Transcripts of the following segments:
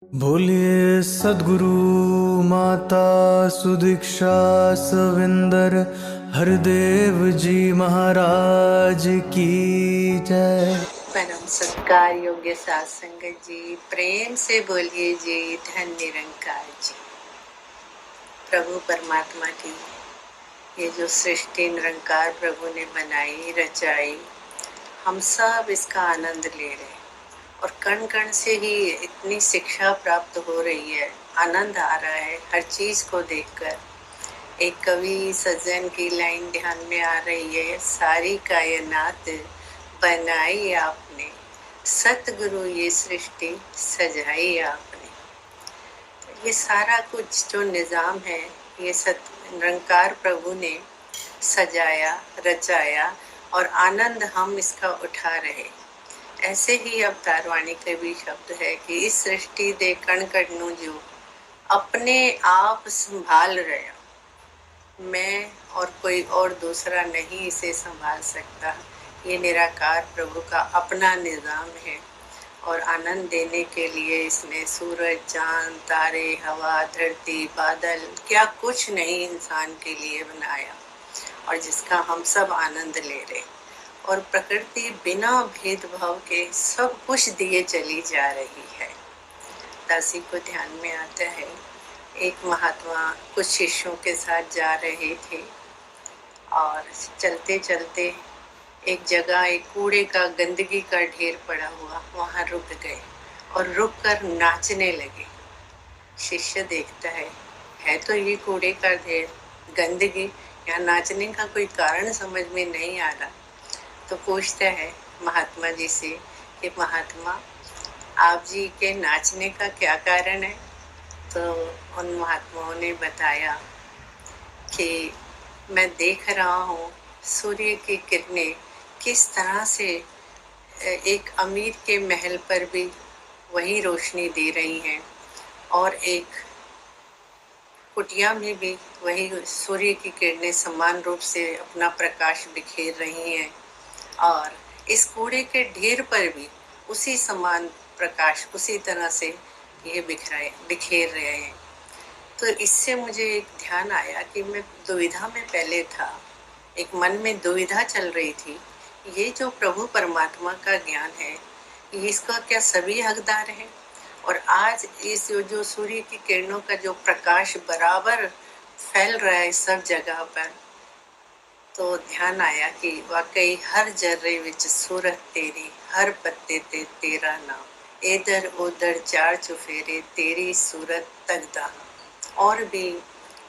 बोलिए सद्गुरु माता सुदीक्षा सविंदर हरदेव जी महाराज की जय। परम सत्कार योग्य साथ संगत जी, प्रेम से बोलिए जी धन निरंकार जी। प्रभु परमात्मा की ये जो सृष्टि निरंकार प्रभु ने बनाई रचाई, हम सब इसका आनंद ले रहे हैं और कण कण से ही इतनी शिक्षा प्राप्त हो रही है, आनंद आ रहा है हर चीज को देखकर। एक कवि सज्जन की लाइन ध्यान में आ रही है, सारी कायनात बनाई आपने, सतगुरु ये सृष्टि सजाई आपने। ये सारा कुछ जो निजाम है ये सत निरंकार प्रभु ने सजाया रचाया और आनंद हम इसका उठा रहे। ऐसे ही अवतार वाणी के भी शब्द है कि इस सृष्टि दे कण कणनु जो अपने आप संभाल रहा, मैं और कोई और दूसरा नहीं इसे संभाल सकता। ये निराकार प्रभु का अपना निजाम है और आनंद देने के लिए इसने सूरज चांद तारे हवा धरती बादल क्या कुछ नहीं इंसान के लिए बनाया और जिसका हम सब आनंद ले रहे। और प्रकृति बिना भेदभाव के सब कुछ दिए चली जा रही है। दासी को ध्यान में आता है, एक महात्मा कुछ शिष्यों के साथ जा रहे थे और चलते चलते एक जगह एक कूड़े का गंदगी का ढेर पड़ा हुआ, वहां रुक गए और रुक कर नाचने लगे। शिष्य देखता है तो ये कूड़े का ढेर गंदगी, यहाँ नाचने का कोई कारण समझ में नहीं आ रहा। तो पूछता है महात्मा जी से कि महात्मा आप जी के नाचने का क्या कारण है। तो उन महात्माओं ने बताया कि मैं देख रहा हूँ सूर्य की किरणें किस तरह से एक अमीर के महल पर भी वही रोशनी दे रही हैं और एक कुटिया में भी वही सूर्य की किरणें समान रूप से अपना प्रकाश बिखेर रही हैं और इस कूड़े के ढेर पर भी उसी समान प्रकाश उसी तरह से ये बिखेर रहे हैं। तो इससे मुझे एक ध्यान आया कि मैं दुविधा में पहले था, एक मन में दुविधा चल रही थी, ये जो प्रभु परमात्मा का ज्ञान है ये इसका क्या सभी हकदार हैं। और आज इस जो सूर्य की किरणों का जो प्रकाश बराबर फैल रहा है सब जगह पर, तो ध्यान आया कि वाकई हर जर्रे विच सूरत तेरी, हर पत्ते ते तेरा नाम, इधर उधर चार चुफेरे तेरी सूरत तकदा। और भी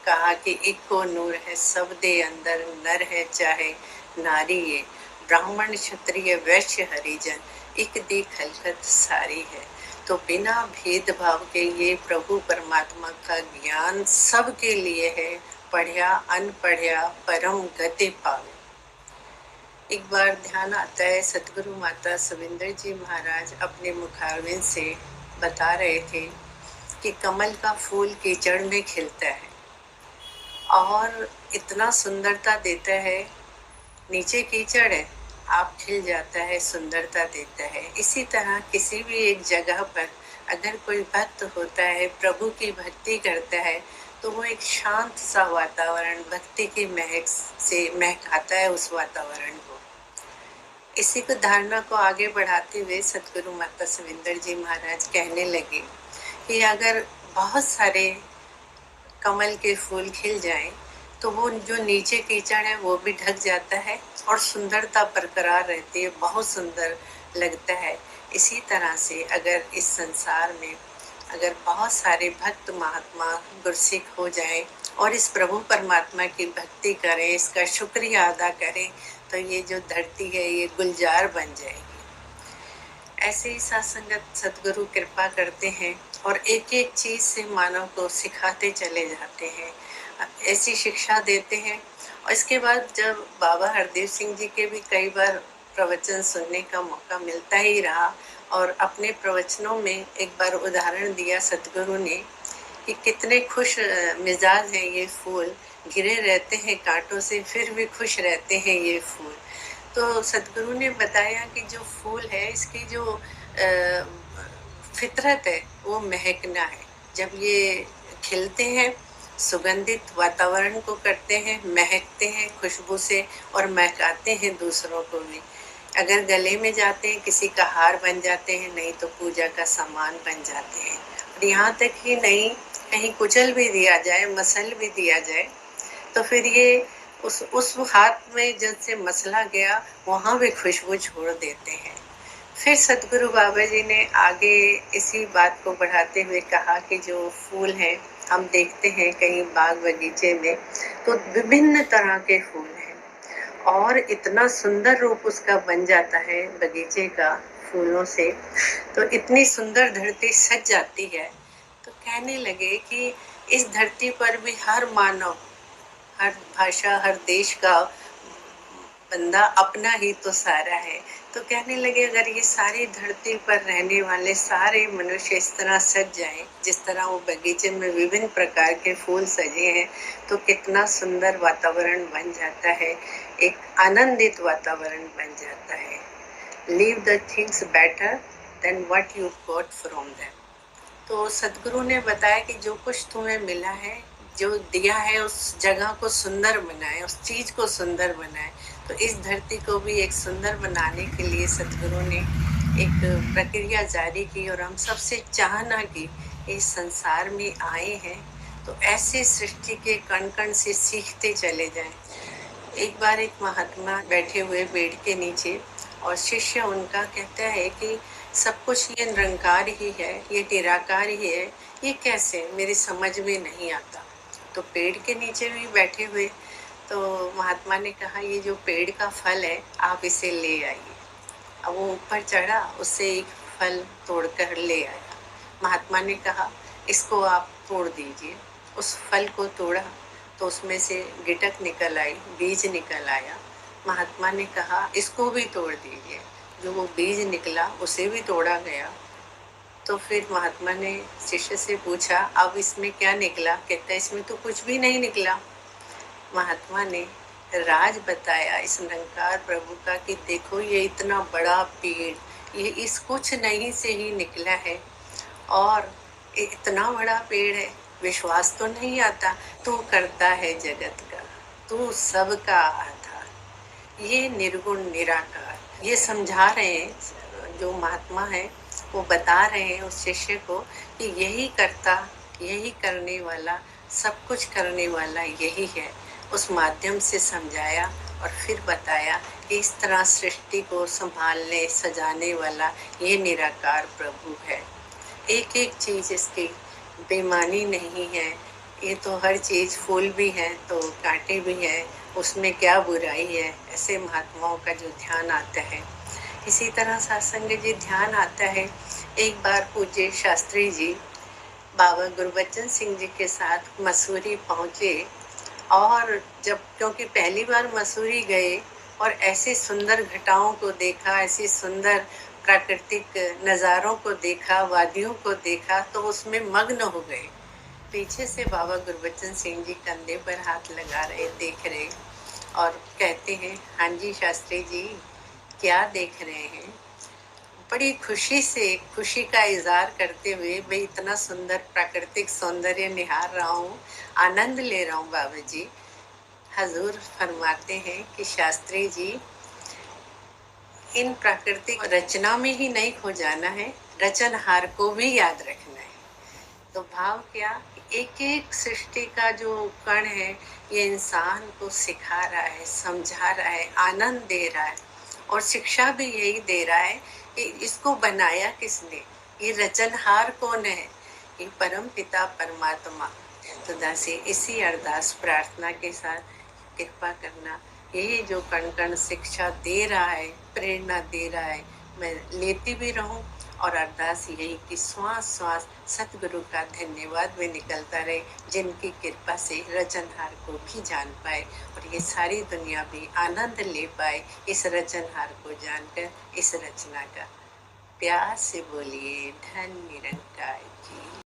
कहा कि इको नूर है सब दे अंदर, नर है चाहे नारी ये, ब्राह्मण क्षत्रिय वैश्य हरिजन, एक दी खलकत सारी है। तो बिना भेदभाव के ये प्रभु परमात्मा का ज्ञान सबके लिए है, पढ़िया अनपढ़िया परम गति पावे। एक बार ध्यान आता है सतगुरु माता सविंदर जी महाराज अपने मुखारविंद से बता रहे थे कि कमल का फूल कीचड़ में खिलता है और इतना सुंदरता देता है, नीचे कीचड़ है आप खिल जाता है, सुंदरता देता है। इसी तरह किसी भी एक जगह पर अगर कोई भक्त होता है, प्रभु की भक्ति करता है, तो वो एक शांत सा वातावरण भक्ति की महक से महकाता है उस वातावरण को। इसी को धारणा को आगे बढ़ाते हुए सतगुरु माता सविंदर जी महाराज कहने लगे कि अगर बहुत सारे कमल के फूल खिल जाएं तो वो जो नीचे कीचड़ है वो भी ढक जाता है और सुंदरता बरकरार रहती है, बहुत सुंदर लगता है। इसी तरह से अगर इस संसार में अगर बहुत सारे भक्त महात्मा गुरसिख हो जाएं और इस प्रभु परमात्मा की भक्ति करें, इसका शुक्रिया अदा करें, तो ये जो धरती है ये गुलजार बन जाएगी। ऐसे ही सत्संगत सतगुरु कृपा करते हैं और एक एक चीज से मानव को सिखाते चले जाते हैं, ऐसी शिक्षा देते हैं। और इसके बाद जब बाबा हरदेव सिंह जी के भी कई बार प्रवचन सुनने का मौका मिलता ही रहा और अपने प्रवचनों में एक बार उदाहरण दिया सतगुरु ने कि कितने खुश मिजाज हैं ये फूल, घिरे रहते हैं कांटों से फिर भी खुश रहते हैं ये फूल। तो सतगुरु ने बताया कि जो फूल है इसकी जो फितरत है वो महकना है। जब ये खिलते हैं, सुगंधित वातावरण को करते हैं, महकते हैं खुशबू से और महकाते हैं दूसरों को भी। अगर गले में जाते हैं किसी का हार बन जाते हैं, नहीं तो पूजा का सामान बन जाते हैं। और यहाँ तक ही नहीं, कहीं कुचल भी दिया जाए, मसल भी दिया जाए, तो फिर ये उस हाथ में जैसे मसला गया वहाँ भी खुशबू छोड़ देते हैं। फिर सतगुरु बाबा जी ने आगे इसी बात को बढ़ाते हुए कहा कि जो फूल हैं हम देखते हैं कहीं बाग बगीचे में, तो विभिन्न तरह के फूल हैं और इतना सुंदर रूप उसका बन जाता है बगीचे का फूलों से, तो इतनी सुंदर धरती सज जाती है। तो कहने लगे कि इस धरती पर भी हर मानव, हर भाषा, हर देश का बंदा अपना ही तो सारा है। तो कहने लगे अगर ये सारी धरती पर रहने वाले सारे मनुष्य इस तरह सज जाएं, जिस तरह वो बगीचे में विभिन्न प्रकार के फूल सजे हैं, तो कितना सुंदर वातावरण बन जाता है, एक आनंदित वातावरण बन जाता है। Leave the things better than what you got from them. तो सदगुरु ने बताया कि जो कुछ तुम्हें मिला है, जो दिया है, उस जगह को सुंदर बनाए, उस चीज को सुंदर बनाए। तो इस धरती को भी एक सुंदर बनाने के लिए सदगुरु ने एक प्रक्रिया जारी की और हम सबसे चाहना कि इस संसार में आए हैं तो ऐसे सृष्टि के कण कण से सीखते चले जाएं। एक बार एक महात्मा बैठे हुए पेड़ के नीचे और शिष्य उनका कहता है कि सब कुछ ये निरंकार ही है, ये निराकार ही है, ये कैसे, मेरी समझ में नहीं आता। तो पेड़ के नीचे भी बैठे हुए, तो महात्मा ने कहा ये जो पेड़ का फल है आप इसे ले आइए। अब वो ऊपर चढ़ा, उससे एक फल तोड़कर ले आया। महात्मा ने कहा इसको आप तोड़ दीजिए। उस फल को तोड़ा तो उसमें से गिटक निकल आई, बीज निकल आया। महात्मा ने कहा इसको भी तोड़ दीजिए। जो वो बीज निकला उसे भी तोड़ा गया। तो फिर महात्मा ने शिष्य से पूछा अब इसमें क्या निकला? कहता है इसमें तो कुछ भी नहीं निकला। महात्मा ने राज बताया इस निरंकार प्रभु का कि देखो ये इतना बड़ा पेड़, ये इस कुछ नहीं से ही निकला है और इतना बड़ा पेड़ है, विश्वास तो नहीं आता। तू करता है जगत का, तू सबका आधार, ये निर्गुण निराकार। ये समझा रहे हैं जो महात्मा है, वो बता रहे हैं उस शिष्य को कि यही करता, यही करने वाला, सब कुछ करने वाला यही है। उस माध्यम से समझाया और फिर बताया कि इस तरह सृष्टि को संभालने सजाने वाला ये निराकार प्रभु है। एक एक चीज इसकी बेमानी नहीं है, ये तो हर चीज फूल भी है तो कांटे भी है, उसमें क्या बुराई है। ऐसे महात्माओं का जो ध्यान आता है, इसी तरह सत्संग जी ध्यान आता है। एक बार पूज्य शास्त्री जी बाबा गुरबचन सिंह जी के साथ मसूरी पहुँचे और जब, क्योंकि पहली बार मसूरी गए और ऐसे सुंदर घटाओं को देखा, ऐसी सुंदर प्राकृतिक नज़ारों को देखा, वादियों को देखा, तो उसमें मग्न हो गए। पीछे से बाबा गुरबचन सिंह जी कंधे पर हाथ लगा रहे, देख रहे और कहते हैं हाँ जी शास्त्री जी क्या देख रहे हैं? बड़ी खुशी से, खुशी का इजहार करते हुए, मैं इतना सुंदर प्राकृतिक सौंदर्य निहार रहा हूँ, आनंद ले रहा हूँ बाबा जी। हजूर फरमाते हैं कि शास्त्री जी इन प्राकृतिक रचना में ही नहीं खो जाना है, रचनहार को भी याद रखना है। तो भाव क्या, एक एक सृष्टि का जो कण है ये इंसान को सिखा रहा है, समझा रहा है, आनंद दे रहा है और शिक्षा भी यही दे रहा है कि इसको बनाया किसने, ये रचनहार कौन है, ये परम पिता परमात्मा। तो दासी इसी अरदास प्रार्थना के साथ कृपा करना, ये जो कण कण शिक्षा दे रहा है, प्रेरणा दे रहा है, मैं लेती भी रहूं और अरदास यही कि श्वास श्वास सतगुरु का धन्यवाद में निकलता रहे, जिनकी कृपा से रचनहार को भी जान पाए और ये सारी दुनिया भी आनंद ले पाए इस रचनहार को जानकर, इस रचना का। प्यार से बोलिए धन निरंकार की।